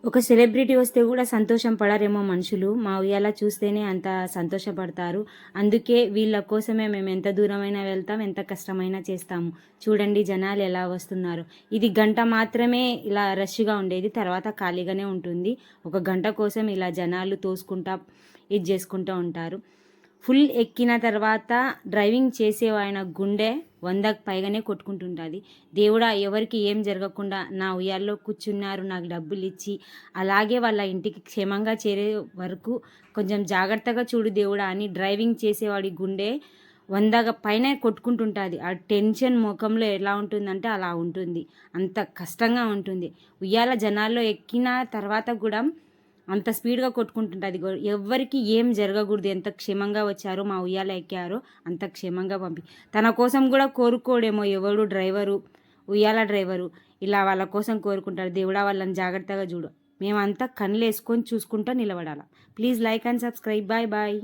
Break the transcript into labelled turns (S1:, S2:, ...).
S1: ఒక సెలబ్రిటీ వస్తే కూడా సంతోషం పడరేమో మనుషులు. మా ఉయ్యాల చూస్తేనే అంత సంతోషపడతారు. అందుకే వీళ్ళ కోసమే మేము ఎంత దూరమైనా వెళ్తాం, ఎంత కష్టమైనా చేస్తాము. చూడండి జనాలు ఎలా వస్తున్నారు. ఇది గంట మాత్రమే ఇలా రష్గా ఉండేది, తర్వాత ఖాళీగానే ఉంటుంది. ఒక గంట కోసం ఇలా జనాలు తోసుకుంటా ఇది చేసుకుంటూ ఉంటారు. ఫుల్ ఎక్కిన తర్వాత డ్రైవింగ్ చేసే ఆయన గుండె 100కు పైగానే కొట్టుకుంటుంటుంది. దేవుడా, ఎవరికి ఏం జరగకుండా నా ఉయ్యాల్లో కూర్చున్నారు, నాకు డబ్బులు ఇచ్చి, అలాగే వాళ్ళ ఇంటికి క్షేమంగా చేరే వరకు కొంచెం జాగ్రత్తగా చూడు దేవుడా అని డ్రైవింగ్ చేసేవాడి గుండె 100 పైన కొట్టుకుంటుంటుంది. ఆ టెన్షన్ ముఖంలో ఎలా ఉంటుందంటే అలా ఉంటుంది. అంత కష్టంగా ఉంటుంది. ఉయ్యాల జనాల్లో ఎక్కిన తర్వాత కూడా అంత స్పీడ్గా కొట్టుకుంటుంటుంది. ఎవ్వరికి ఏం జరగకూడదు. ఎంత క్షేమంగా వచ్చారో మా ఉయ్యాల ఎక్కారో అంత క్షేమంగా తన కోసం కూడా కోరుకోడేమో ఎవడు డ్రైవరు, ఉయ్యాల డ్రైవరు ఇలా వాళ్ళ కోసం కోరుకుంటారు. దేవుడా వాళ్ళని జాగ్రత్తగా చూడు. మేమంతా కళ్ళు వేసుకొని చూసుకుంటూ నిలబడాలి. Please like and subscribe. Bye bye.